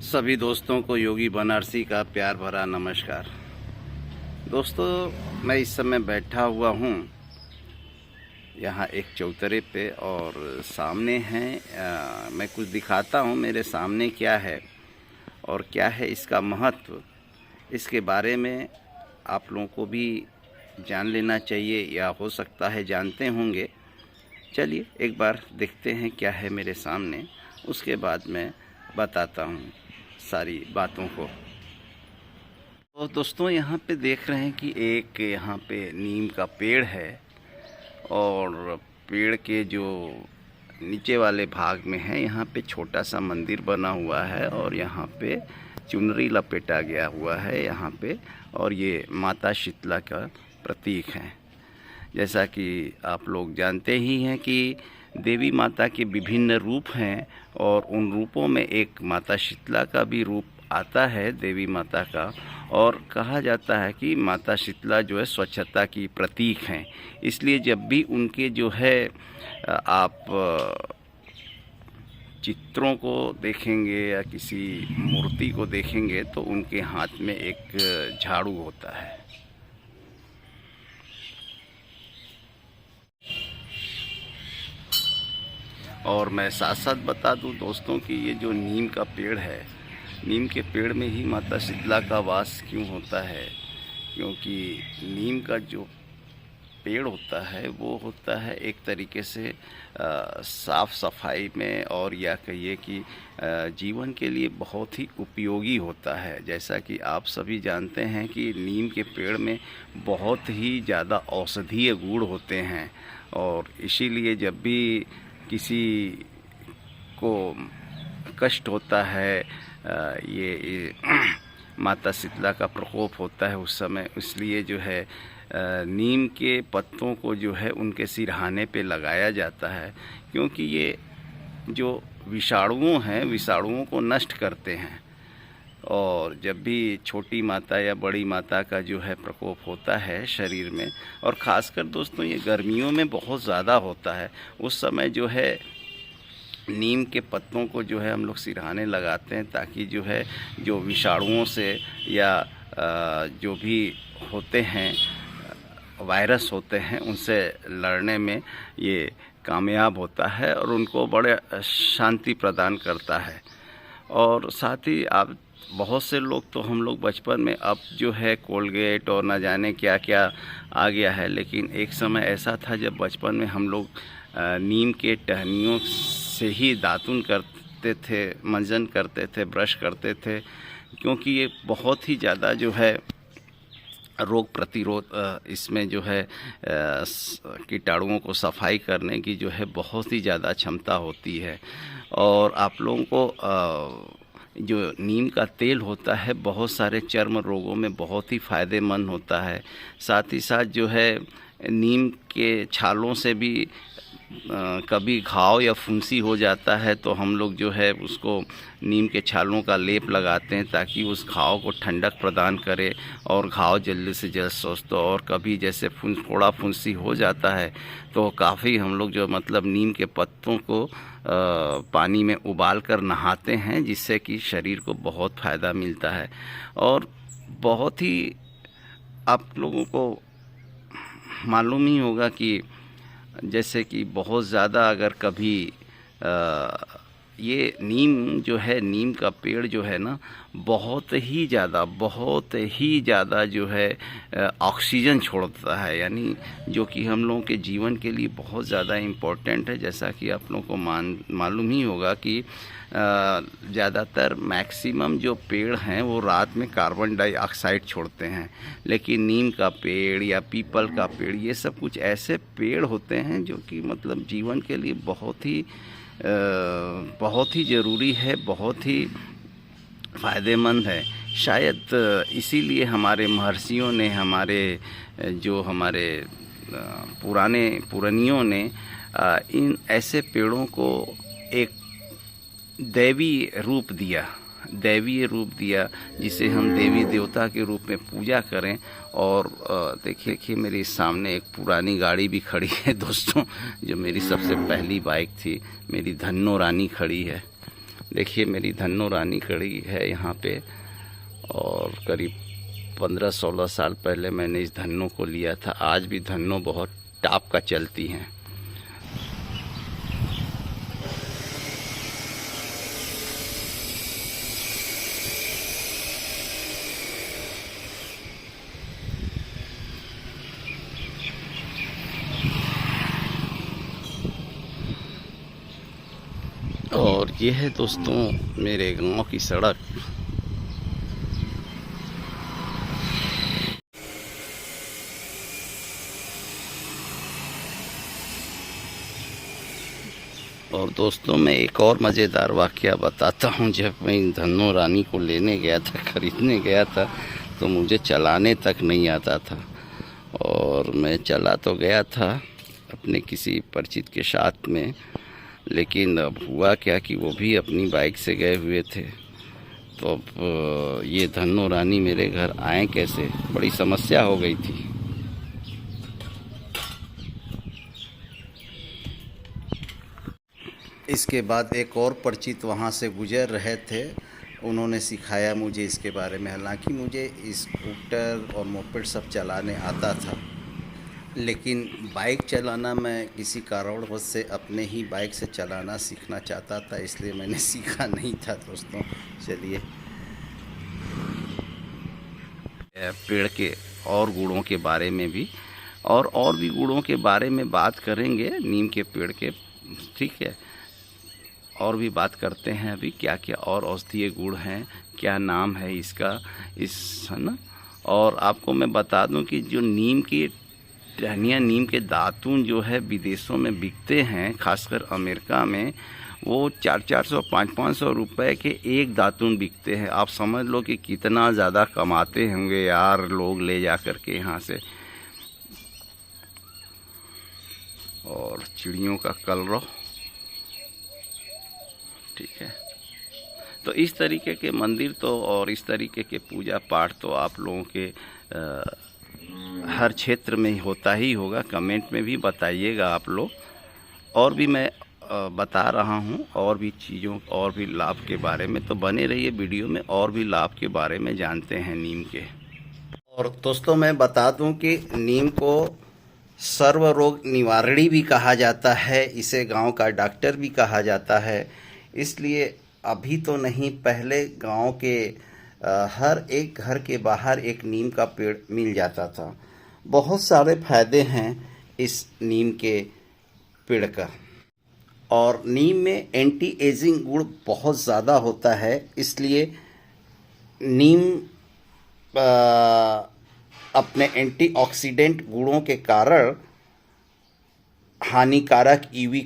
सभी दोस्तों को योगी बनारसी का प्यार भरा नमस्कार। दोस्तों, मैं इस समय बैठा हुआ हूँ यहाँ एक चौतरे पे और सामने हैं मैं कुछ दिखाता हूँ मेरे सामने क्या है और क्या है इसका महत्व। इसके बारे में आप लोगों को भी जान लेना चाहिए या हो सकता है जानते होंगे। चलिए एक बार देखते हैं क्या है मेरे सामने, उसके बाद मैं बताता हूँ सारी बातों को। तो दोस्तों, यहाँ पे देख रहे हैं कि एक यहाँ पे नीम का पेड़ है और पेड़ के जो नीचे वाले भाग में है यहाँ पे छोटा सा मंदिर बना हुआ है और यहाँ पे चुनरी लपेटा गया हुआ है यहाँ पे, और ये माता शीतला का प्रतीक है। जैसा कि आप लोग जानते ही हैं कि देवी माता के विभिन्न रूप हैं और उन रूपों में एक माता शीतला का भी रूप आता है देवी माता का, और कहा जाता है कि माता शीतला जो है स्वच्छता की प्रतीक हैं। इसलिए जब भी उनके जो है आप चित्रों को देखेंगे या किसी मूर्ति को देखेंगे तो उनके हाथ में एक झाड़ू होता है। और मैं साथ साथ बता दूं दोस्तों कि ये जो नीम का पेड़ है, नीम के पेड़ में ही माता शीतला का वास क्यों होता है, क्योंकि नीम का जो पेड़ होता है वो होता है एक तरीके से साफ़ सफाई में, और या कहिए कि जीवन के लिए बहुत ही उपयोगी होता है। जैसा कि आप सभी जानते हैं कि नीम के पेड़ में बहुत ही ज़्यादा औषधीय गुण होते हैं, और इसीलिए जब भी किसी को कष्ट होता है, ये माता शीतला का प्रकोप होता है उस समय, इसलिए जो है नीम के पत्तों को जो है उनके सिरहाने पे लगाया जाता है, क्योंकि ये जो विषाणुओं को नष्ट करते हैं। और जब भी छोटी माता या बड़ी माता का जो है प्रकोप होता है शरीर में, और ख़ासकर दोस्तों ये गर्मियों में बहुत ज़्यादा होता है, उस समय जो है नीम के पत्तों को जो है हम लोग सिरहाने लगाते हैं, ताकि जो है जो विषाणुओं से या जो भी होते हैं वायरस होते हैं उनसे लड़ने में ये कामयाब होता है और उनको बड़े शांति प्रदान करता है। और साथ ही आप बहुत से लोग तो हम लोग बचपन में, अब जो है कोलगेट और न जाने क्या क्या आ गया है, लेकिन एक समय ऐसा था जब बचपन में हम लोग नीम के टहनियों से ही दातुन करते थे, मंजन करते थे, ब्रश करते थे, क्योंकि ये बहुत ही ज़्यादा जो है रोग प्रतिरोध इसमें जो है कीटाणुओं को सफाई करने की जो है बहुत ही ज़्यादा क्षमता होती है। और आप लोगों को जो नीम का तेल होता है बहुत सारे चर्म रोगों में बहुत ही फ़ायदेमंद होता है। साथ ही साथ जो है नीम के छालों से भी कभी घाव या फुंसी हो जाता है तो हम लोग जो है उसको नीम के छालों का लेप लगाते हैं, ताकि उस घाव को ठंडक प्रदान करे और घाव जल्दी से जल्द स्वस्थ हो। और कभी जैसे थोड़ा फुंसी हो जाता है तो काफ़ी हम लोग जो मतलब नीम के पत्तों को पानी में उबाल कर नहाते हैं, जिससे कि शरीर को बहुत फ़ायदा मिलता है। और बहुत ही आप लोगों को मालूम ही होगा कि जैसे कि बहुत ज़्यादा अगर कभी ये नीम जो है, नीम का पेड़ जो है ना, बहुत ही ज़्यादा जो है ऑक्सीजन छोड़ता है, यानी जो कि हम लोगों के जीवन के लिए बहुत ज़्यादा इम्पोर्टेंट है। जैसा कि आप लोगों को मालूम ही होगा कि ज़्यादातर मैक्सिमम जो पेड़ हैं वो रात में कार्बन डाइऑक्साइड छोड़ते हैं, लेकिन नीम का पेड़ या पीपल का पेड़, ये सब कुछ ऐसे पेड़ होते हैं जो कि मतलब जीवन के लिए बहुत ही ज़रूरी है, बहुत ही फ़ायदेमंद है। शायद इसीलिए हमारे महर्षियों ने, हमारे पुरानियों ने इन ऐसे पेड़ों को एक दैवीय रूप दिया, जिसे हम देवी देवता के रूप में पूजा करें। और देखिए मेरे सामने एक पुरानी गाड़ी भी खड़ी है दोस्तों, जो मेरी सबसे पहली बाइक थी, मेरी धन्नो रानी खड़ी है। देखिए मेरी धन्नो रानी खड़ी है यहाँ पे, और करीब 15-16 साल पहले मैंने इस धन्नो को लिया था। आज भी धन्नो बहुत टॉप का चलती हैं। और ये है दोस्तों मेरे गांव की सड़क। और दोस्तों मैं एक और मज़ेदार वाक़या बताता हूँ। जब मैं इन धन्नो रानी को लेने गया था, ख़रीदने गया था, तो मुझे चलाने तक नहीं आता था। और मैं चला तो गया था अपने किसी परिचित के साथ में, लेकिन अब हुआ क्या कि वो भी अपनी बाइक से गए हुए थे। तो अब ये धन्नो रानी मेरे घर आए कैसे, बड़ी समस्या हो गई थी। इसके बाद एक और परिचित वहाँ से गुजर रहे थे, उन्होंने सिखाया मुझे इसके बारे में। हालांकि मुझे स्कूटर और मोपेड सब चलाने आता था, लेकिन बाइक चलाना मैं किसी कारणवश से अपने ही बाइक से चलाना सीखना चाहता था, इसलिए मैंने सीखा नहीं था दोस्तों। चलिए पेड़ के और गुणों के बारे में भी और भी गुणों के बारे में बात करेंगे, नीम के पेड़ के, ठीक है। और भी बात करते हैं अभी क्या क्या और औषधीय गुण हैं, क्या नाम है इसका, है ना। और आपको मैं बता दूं कि जो नीम की टहनियाँ, नीम के दातून जो है विदेशों में बिकते हैं, खासकर अमेरिका में, वो 400-400, 500-500 रुपए के एक दातून बिकते हैं। आप समझ लो कि कितना ज़्यादा कमाते होंगे यार लोग ले जा कर के यहाँ से। और चिड़ियों का कलरव, ठीक है। तो इस तरीके के मंदिर तो और इस तरीके के पूजा पाठ तो आप लोगों के हर क्षेत्र में होता ही होगा। कमेंट में भी बताइएगा आप लोग। और भी मैं बता रहा हूँ और भी चीज़ों और भी लाभ के बारे में, तो बने रहिए वीडियो में, और भी लाभ के बारे में जानते हैं नीम के। और दोस्तों मैं बता दूं कि नीम को सर्व रोग निवारणी भी कहा जाता है, इसे गांव का डॉक्टर भी कहा जाता है। इसलिए अभी तो नहीं, पहले गांव के हर एक घर के बाहर एक नीम का पेड़ मिल जाता था। बहुत सारे फायदे हैं इस नीम के पेड़ का। और नीम में एंटी एजिंग गुण बहुत ज़्यादा होता है, इसलिए नीम अपने एंटीऑक्सीडेंट गुणों के कारण हानिकारक यूवी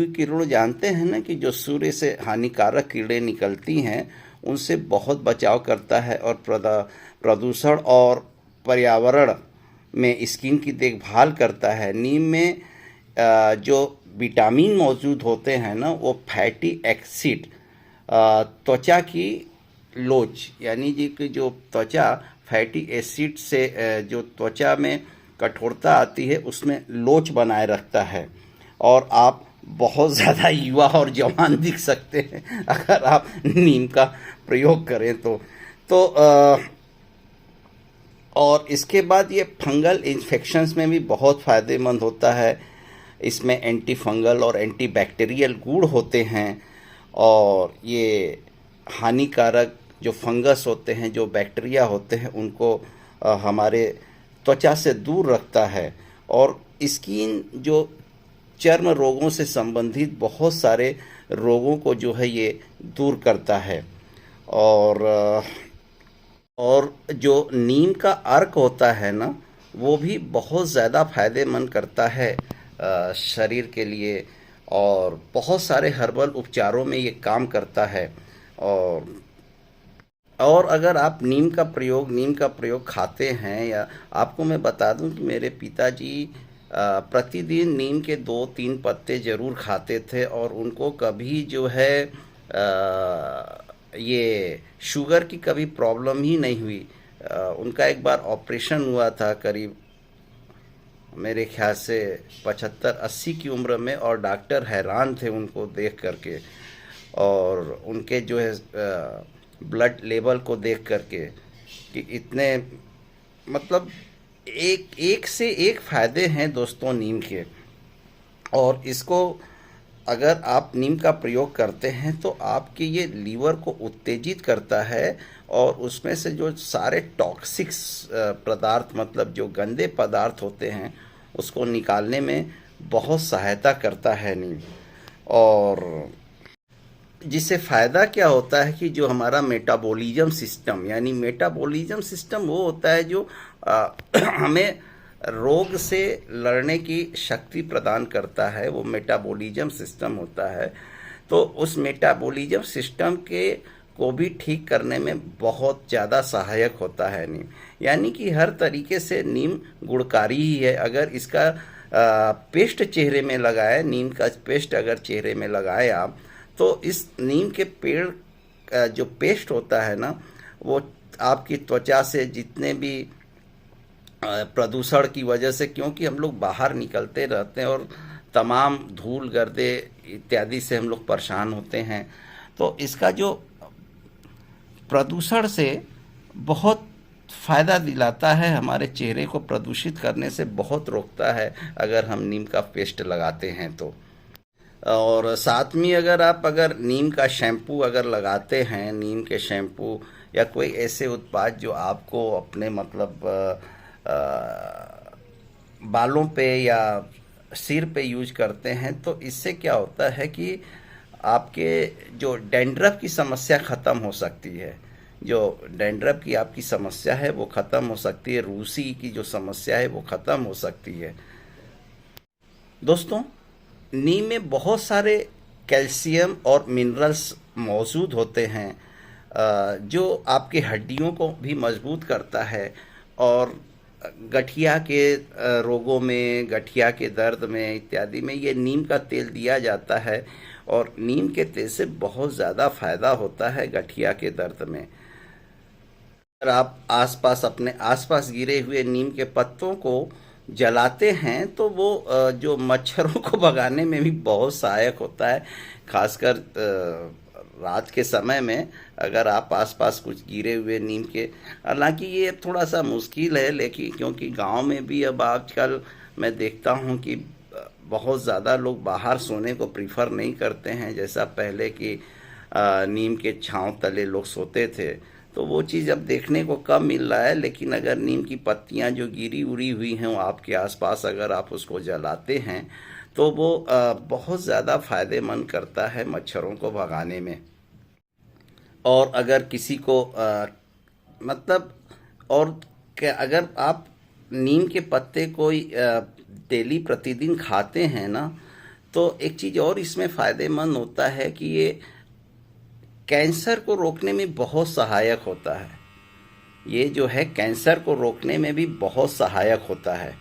किरण जानते हैं ना, कि जो सूर्य से हानिकारक किरणें निकलती हैं उनसे बहुत बचाव करता है। और प्रदूषण और पर्यावरण में स्किन की देखभाल करता है। नीम में जो विटामिन मौजूद होते हैं ना, वो फैटी एसिड त्वचा की लोच, यानी कि जो त्वचा फैटी एसिड से जो त्वचा में कठोरता आती है उसमें लोच बनाए रखता है। और आप बहुत ज़्यादा युवा और जवान दिख सकते हैं अगर आप नीम का प्रयोग करें तो और इसके बाद ये फंगल इन्फेक्शंस में भी बहुत फ़ायदेमंद होता है। इसमें एंटी फंगल और एंटी बैक्टीरियल गुण होते हैं, और ये हानिकारक जो फंगस होते हैं, जो बैक्टीरिया होते हैं, उनको हमारे त्वचा से दूर रखता है। और स्किन जो चर्म रोगों से संबंधित बहुत सारे रोगों को जो है ये दूर करता है। और जो नीम का अर्क होता है ना, वो भी बहुत ज़्यादा फायदेमंद करता है शरीर के लिए, और बहुत सारे हर्बल उपचारों में ये काम करता है। और अगर आप नीम का प्रयोग खाते हैं, या आपको मैं बता दूं कि मेरे पिताजी प्रतिदिन नीम के 2-3 पत्ते ज़रूर खाते थे, और उनको कभी जो है ये शुगर की कभी प्रॉब्लम ही नहीं हुई। उनका एक बार ऑपरेशन हुआ था करीब मेरे ख्याल से 75-80 की उम्र में, और डॉक्टर हैरान थे उनको देख करके। और उनके जो है ब्लड लेवल को देख करके कि इतने मतलब एक एक से एक फ़ायदे हैं दोस्तों नीम के। और इसको अगर आप नीम का प्रयोग करते हैं तो आपके ये लीवर को उत्तेजित करता है और उसमें से जो सारे टॉक्सिक्स पदार्थ मतलब जो गंदे पदार्थ होते हैं उसको निकालने में बहुत सहायता करता है नीम। और जिससे फ़ायदा क्या होता है कि जो हमारा मेटाबॉलिज्म सिस्टम यानी मेटाबॉलिज्म सिस्टम वो होता है जो हमें रोग से लड़ने की शक्ति प्रदान करता है, वो मेटाबॉलिज्म सिस्टम होता है। तो उस मेटाबॉलिज्म सिस्टम के को भी ठीक करने में बहुत ज़्यादा सहायक होता है नीम। यानी कि हर तरीके से नीम गुणकारी ही है। अगर इसका पेस्ट चेहरे में लगाए, नीम का पेस्ट अगर चेहरे में लगाए आप, तो इस नीम के पेड़ का जो पेस्ट होता है ना, वो आपकी त्वचा से जितने भी प्रदूषण की वजह से, क्योंकि हम लोग बाहर निकलते रहते हैं और तमाम धूल गर्दे इत्यादि से हम लोग परेशान होते हैं, तो इसका जो प्रदूषण से बहुत फ़ायदा दिलाता है, हमारे चेहरे को प्रदूषित करने से बहुत रोकता है अगर हम नीम का पेस्ट लगाते हैं तो। और साथ में अगर नीम का शैम्पू अगर लगाते हैं, नीम के शैम्पू या कोई ऐसे उत्पाद जो आपको अपने मतलब बालों पे या सिर पे यूज करते हैं, तो इससे क्या होता है कि आपके जो डैंड्रफ की समस्या ख़त्म हो सकती है। जो डैंड्रफ की आपकी समस्या है वो ख़त्म हो सकती है, रूसी की जो समस्या है वो ख़त्म हो सकती है। दोस्तों, नीम में बहुत सारे कैल्शियम और मिनरल्स मौजूद होते हैं जो आपके हड्डियों को भी मजबूत करता है। और गठिया के रोगों में, गठिया के दर्द में इत्यादि में ये नीम का तेल दिया जाता है और नीम के तेल से बहुत ज़्यादा फ़ायदा होता है गठिया के दर्द में। अगर आप आसपास अपने आसपास गिरे हुए नीम के पत्तों को जलाते हैं तो वो जो मच्छरों को भगाने में भी बहुत सहायक होता है। खासकर रात के समय में अगर आप आसपास कुछ गिरे हुए नीम के, हालांकि ये थोड़ा सा मुश्किल है, लेकिन क्योंकि गांव में भी अब आजकल मैं देखता हूं कि बहुत ज़्यादा लोग बाहर सोने को प्रीफर नहीं करते हैं, जैसा पहले कि नीम के छांव तले लोग सोते थे, तो वो चीज़ अब देखने को कम मिल रहा है। लेकिन अगर नीम की पत्तियां जो गिरी उड़ी हुई हैं आपके आसपास अगर आप उसको जलाते हैं तो वो बहुत ज़्यादा फ़ायदेमंद करता है मच्छरों को भगाने में। और अगर किसी को मतलब और अगर आप नीम के पत्ते को डेली प्रतिदिन खाते हैं ना, तो एक चीज़ और इसमें फ़ायदेमंद होता है कि ये कैंसर को रोकने में बहुत सहायक होता है। ये जो है कैंसर को रोकने में भी बहुत सहायक होता है।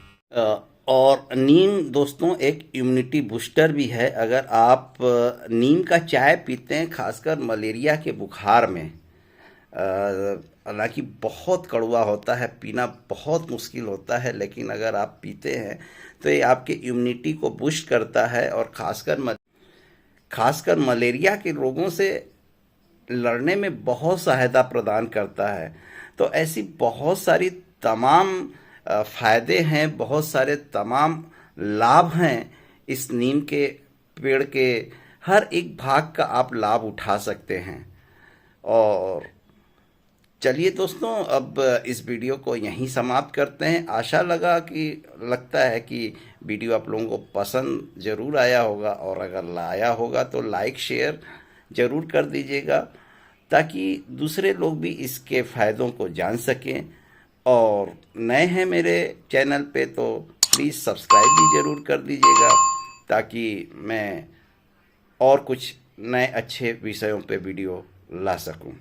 और नीम दोस्तों एक इम्यूनिटी बूस्टर भी है। अगर आप नीम का चाय पीते हैं, खासकर मलेरिया के बुखार में, हालांकि बहुत कड़वा होता है, पीना बहुत मुश्किल होता है, लेकिन अगर आप पीते हैं तो ये आपके इम्यूनिटी को बूस्ट करता है और खासकर मलेरिया के रोगों से लड़ने में बहुत सहायता प्रदान करता है। तो ऐसी बहुत सारी तमाम फ़ायदे हैं, बहुत सारे तमाम लाभ हैं इस नीम के पेड़ के। हर एक भाग का आप लाभ उठा सकते हैं। और चलिए दोस्तों, अब इस वीडियो को यहीं समाप्त करते हैं। आशा लगता है कि वीडियो आप लोगों को पसंद ज़रूर आया होगा, और अगर आया होगा तो लाइक शेयर ज़रूर कर दीजिएगा ताकि दूसरे लोग भी इसके फ़ायदों को जान सकें। और नए हैं मेरे चैनल पे तो प्लीज़ सब्सक्राइब भी ज़रूर कर दीजिएगा ताकि मैं और कुछ नए अच्छे विषयों पे वीडियो ला सकूं।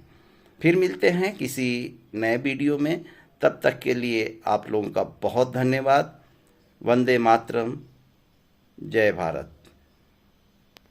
फिर मिलते हैं किसी नए वीडियो में, तब तक के लिए आप लोगों का बहुत धन्यवाद। वंदे मातरम, जय भारत।